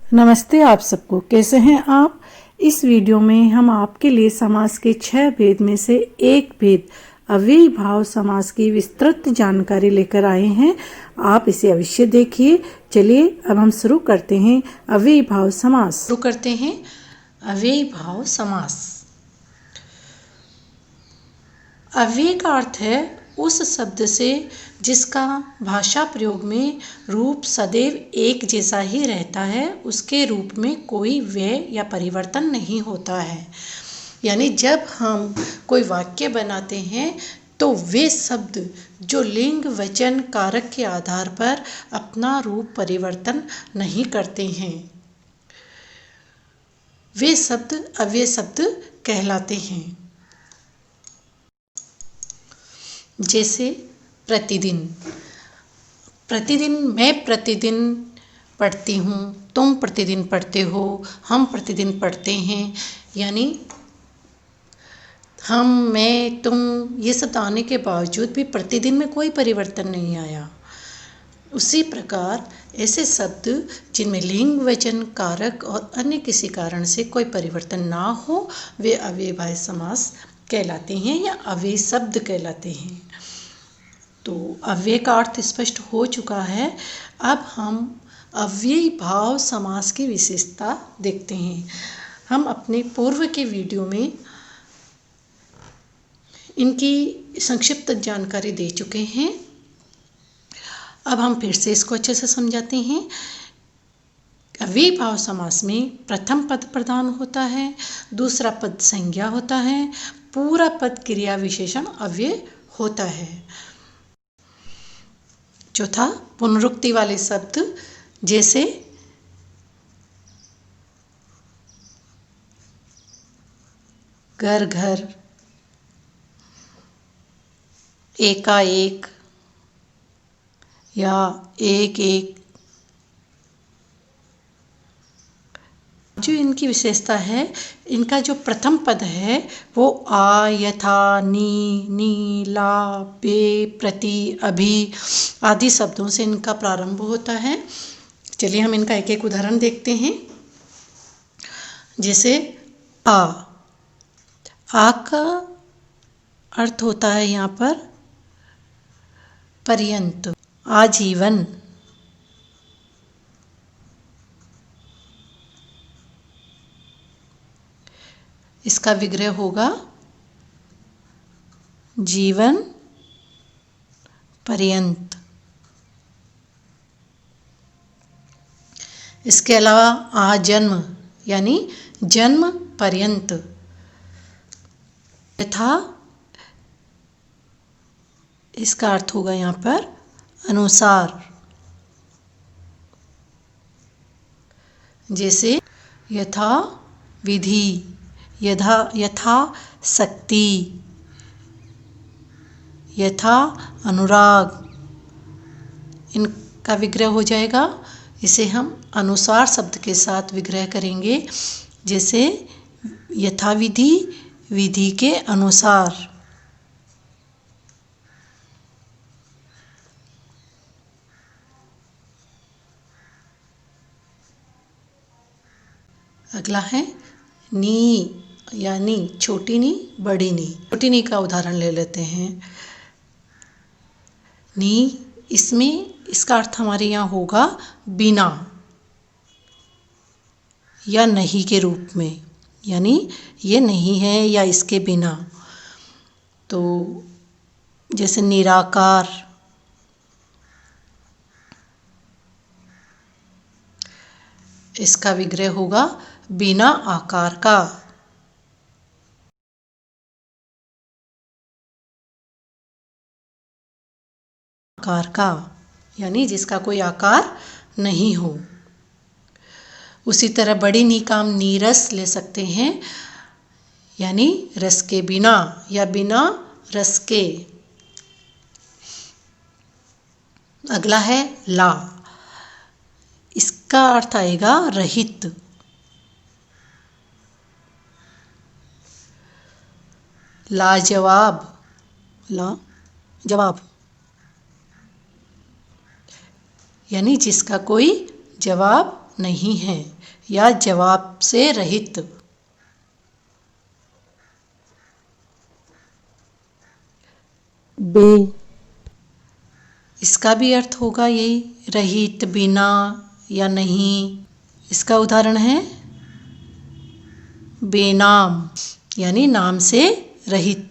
नमस्ते आप सबको, कैसे हैं आप। इस वीडियो में हम आपके लिए समास के 6 भेद में से एक भेद अव्ययी भाव समास की विस्तृत जानकारी लेकर आए हैं। आप इसे अवश्य देखिए। चलिए अब हम शुरू करते हैं अव्ययी भाव समास। शुरू करते हैं अव्ययी भाव समास। अव्यय का अर्थ है उस शब्द से जिसका भाषा प्रयोग में रूप सदैव एक जैसा ही रहता है, उसके रूप में कोई व्यय या परिवर्तन नहीं होता है। यानी जब हम कोई वाक्य बनाते हैं तो वे शब्द जो लिंग वचन कारक के आधार पर अपना रूप परिवर्तन नहीं करते हैं, वे शब्द अव्यय शब्द कहलाते हैं। जैसे प्रतिदिन। प्रतिदिन, मैं प्रतिदिन पढ़ती हूँ, तुम प्रतिदिन पढ़ते हो, हम प्रतिदिन पढ़ते हैं। यानी हम, मैं, तुम ये सब आने के बावजूद भी प्रतिदिन में कोई परिवर्तन नहीं आया। उसी प्रकार ऐसे शब्द जिनमें लिंग वचन कारक और अन्य किसी कारण से कोई परिवर्तन ना हो, वे अव्ययी भाव समास कहलाते हैं या अव्ययी शब्द कहलाते हैं। तो अव्यय का अर्थ स्पष्ट हो चुका है। अब हम अव्ययी भाव समास की विशेषता देखते हैं। हम अपने पूर्व के वीडियो में इनकी संक्षिप्त जानकारी दे चुके हैं। अब हम फिर से इसको अच्छे से समझाते हैं। अव्ययी भाव समास में प्रथम पद प्रधान होता है, दूसरा पद संज्ञा होता है, पूरा पद क्रिया विशेषण अव्यय होता है। चौथा, पुनरुक्ति वाले शब्द जैसे घर घर, एकाएक या एक एक। जो इनकी विशेषता है, इनका जो प्रथम पद है वो आ, यथा, नी, नी, ला, बे, प्रति, अभी आदि शब्दों से इनका प्रारंभ होता है। चलिए हम इनका एक एक उदाहरण देखते हैं। जैसे आ का अर्थ होता है यहाँ पर पर्यंत, आजीवन। इसका विग्रह होगा जीवन पर्यंत। इसके अलावा आजन्म यानी जन्म पर्यंत। यथा, इसका अर्थ होगा यहाँ पर अनुसार। जैसे यथा विधि, यथा शक्ति, यथा अनुराग, इनका विग्रह हो जाएगा। इसे हम अनुसार शब्द के साथ विग्रह करेंगे। जैसे यथाविधि, विधि के अनुसार। अगला है नी, यानी छोटी नी, बड़ी नी। छोटी नी का उदाहरण ले लेते हैं। नी, इसमें इसका अर्थ हमारे यहाँ होगा बिना या नहीं के रूप में, यानी ये नहीं है या इसके बिना। तो जैसे निराकार, इसका विग्रह होगा बिना आकार का। आकार का यानी जिसका कोई आकार नहीं हो। उसी तरह बड़ी नी का हम नीरस ले सकते हैं, यानी रस के बिना या बिना रस के। अगला है ला, इसका अर्थ आएगा रहित। लाजवाब, ला जवाब, यानी जिसका कोई जवाब नहीं है या जवाब से रहित। बे, इसका भी अर्थ होगा यही, रहित, बिना या नहीं। इसका उदाहरण है बेनाम, यानी नाम से रहित।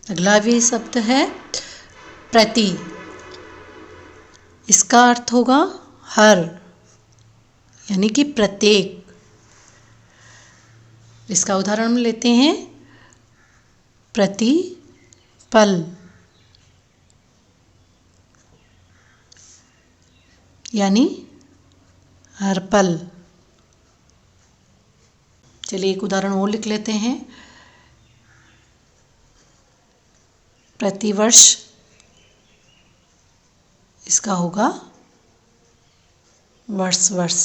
अगला भी शब्द है प्रति। इसका अर्थ होगा हर, यानी कि प्रत्येक। इसका उदाहरण लेते हैं प्रतिपल, यानी हर पल। चलिए एक उदाहरण और लिख लेते हैं। प्रतिवर्ष, इसका होगा वर्ष वर्ष।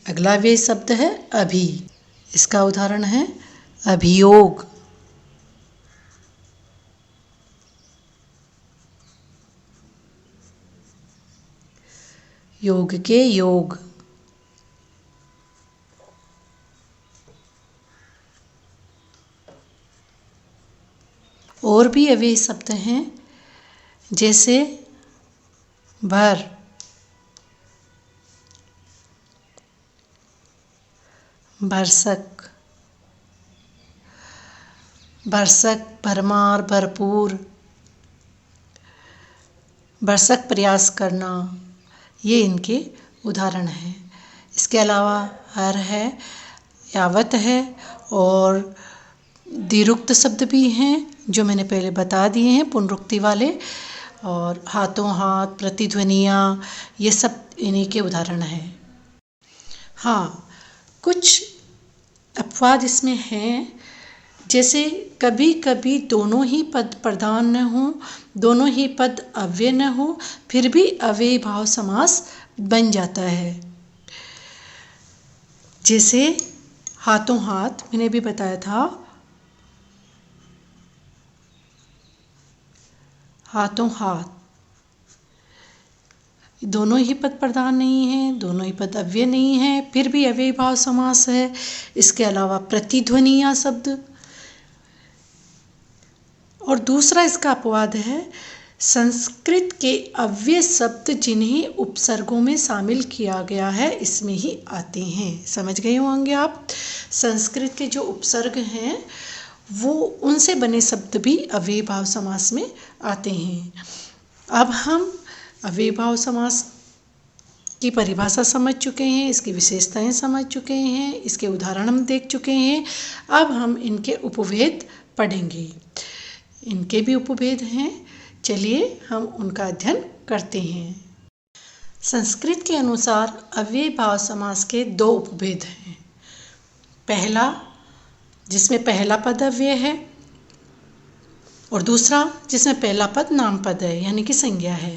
अगला वे शब्द है अभी। इसका उदाहरण है अभियोग, योग के योग। और भी अव्ययी शब्द हैं जैसे भर, भरसक, भरसक, भरमार, भरपूर, भरसक प्रयास करना, ये इनके उदाहरण हैं। इसके अलावा हर है, यावत है और द्विरुक्त शब्द भी हैं जो मैंने पहले बता दिए हैं, पुनरुक्ति वाले। और हाथों हाथ, प्रतिध्वनियाँ, ये सब इन्हीं के उदाहरण हैं। हाँ, कुछ अपवाद इसमें हैं, जैसे कभी कभी दोनों ही पद प्रधान न हो, दोनों ही पद अव्यय न हो, फिर भी अव्ययी भाव समास बन जाता है। जैसे हाथों हाथ, मैंने भी बताया था, हाथों हाथ, दोनों ही पद प्रधान नहीं हैं, दोनों ही पद अव्यय नहीं हैं, फिर भी अव्ययी भाव समास है। इसके अलावा प्रतिध्वनियाँ शब्द। और दूसरा इसका अपवाद है संस्कृत के अव्यय शब्द जिन्हें उपसर्गों में शामिल किया गया है, इसमें ही आते हैं। समझ गए होंगे आप। संस्कृत के जो उपसर्ग हैं वो, उनसे बने शब्द भी अव्ययी भाव समास में आते हैं। अब हम अव्ययी भाव समास की परिभाषा समझ चुके हैं, इसकी विशेषताएं समझ चुके हैं, इसके उदाहरण हम देख चुके हैं। अब हम इनके उपभेद पढ़ेंगे। इनके भी उपभेद हैं, चलिए हम उनका अध्ययन करते हैं। संस्कृत के अनुसार अव्ययी भाव समास के दो उपभेद हैं। पहला, जिसमें पहला पद अव्यय है, और दूसरा जिसमें पहला पद नाम पद है, यानी कि संज्ञा है।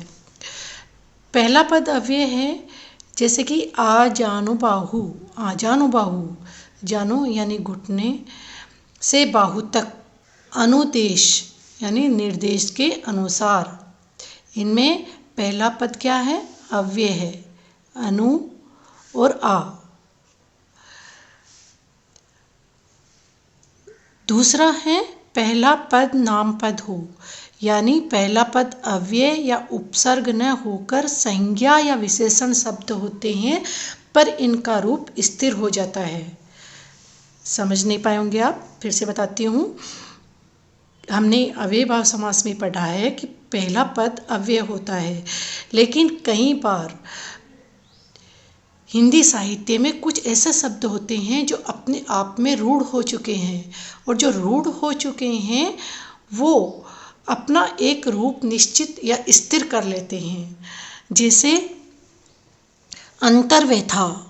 पहला पद अव्यय है, जैसे कि आ जानु बाहु, आ जानु बाहु, जानु यानी घुटने से बाहु तक, अनुदेश यानी निर्देश के अनुसार। इनमें पहला पद क्या है? अव्यय है, अनु और आ। दूसरा है पहला पद नाम पद हो, यानी पहला पद अव्यय या उपसर्ग न होकर संज्ञा या विशेषण शब्द होते हैं, पर इनका रूप स्थिर हो जाता है। समझ नहीं पाए होंगे आप, फिर से बताती हूँ। हमने अव्ययी भाव समास में पढ़ा है कि पहला पद अव्यय होता है, लेकिन कई बार हिंदी साहित्य में कुछ ऐसे शब्द होते हैं जो अपने आप में रूढ़ हो चुके हैं, और जो रूढ़ हो चुके हैं वो अपना एक रूप निश्चित या स्थिर कर लेते हैं। जैसे अंतर्व्यथा,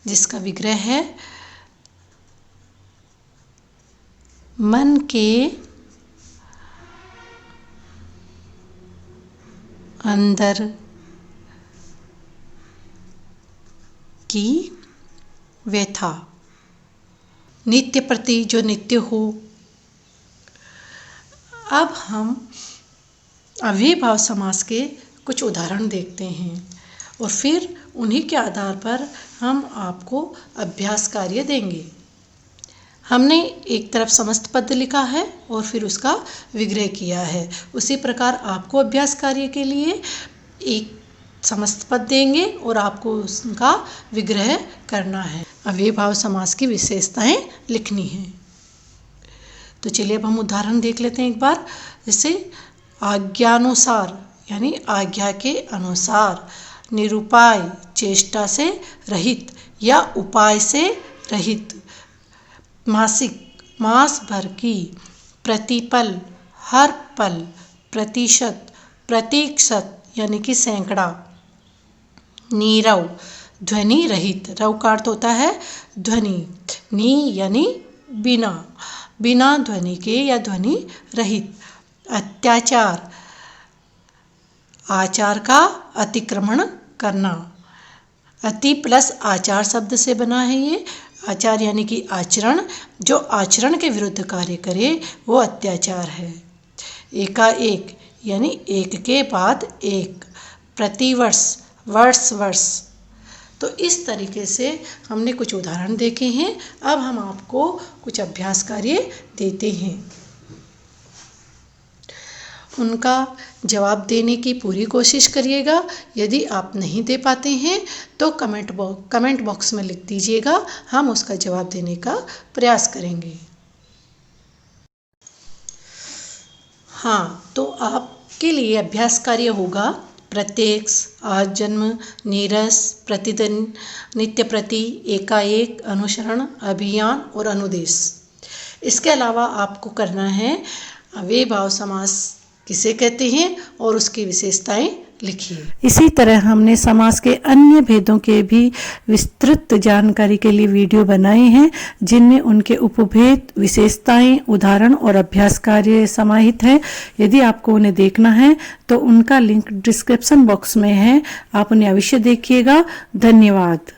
जिसका विग्रह है मन के अंदर की व्यथा। नित्य प्रति जो नित्य हो। अब हम अव्ययी भाव समास के कुछ उदाहरण देखते हैं और फिर उन्हीं के आधार पर हम आपको अभ्यास कार्य देंगे। हमने एक तरफ समस्त पद लिखा है और फिर उसका विग्रह किया है। उसी प्रकार आपको अभ्यास कार्य के लिए एक समस्त पद देंगे और आपको उसका विग्रह करना है। अव्ययी भाव समास की विशेषताएं लिखनी है। तो चलिए अब हम उदाहरण देख लेते हैं एक बार। जैसे आज्ञानुसार यानी आज्ञा के अनुसार, निरुपाय चेष्टा से रहित या उपाय से रहित, मासिक मास भर की, प्रतिपल हर पल, प्रतिशत प्रतिशत यानी कि सैकड़ा, नीरव ध्वनि रहित, रव का अर्थ होता है ध्वनि, नी यानी बिना, बिना ध्वनि के या ध्वनि रहित, अत्याचार आचार का अतिक्रमण करना। अति प्लस आचार शब्द से बना है ये। आचार यानी कि आचरण, जो आचरण के विरुद्ध कार्य करे वो अत्याचार है। एकाएक यानी एक के बाद एक, प्रतिवर्ष वर्ष वर्ष। तो इस तरीके से हमने कुछ उदाहरण देखे हैं। अब हम आपको कुछ अभ्यास कार्य देते हैं, उनका जवाब देने की पूरी कोशिश करिएगा। यदि आप नहीं दे पाते हैं तो कमेंट बॉक्स में लिख दीजिएगा, हम उसका जवाब देने का प्रयास करेंगे। हाँ, तो आपके लिए अभ्यास कार्य होगा प्रत्यक्ष, आज जन्म, नीरस, प्रतिदिन, नित्य प्रति, एकाएक, अनुसरण, अभियान और अनुदेश। इसके अलावा आपको करना है अव्ययी भाव समास किसे कहते हैं और उसकी विशेषताएं लिखिए। इसी तरह हमने समास के अन्य भेदों के भी विस्तृत जानकारी के लिए वीडियो बनाए हैं, जिनमें उनके उपभेद, विशेषताएं, उदाहरण और अभ्यास कार्य समाहित है। यदि आपको उन्हें देखना है तो उनका लिंक डिस्क्रिप्शन बॉक्स में है, आप उन्हें अवश्य देखिएगा। धन्यवाद।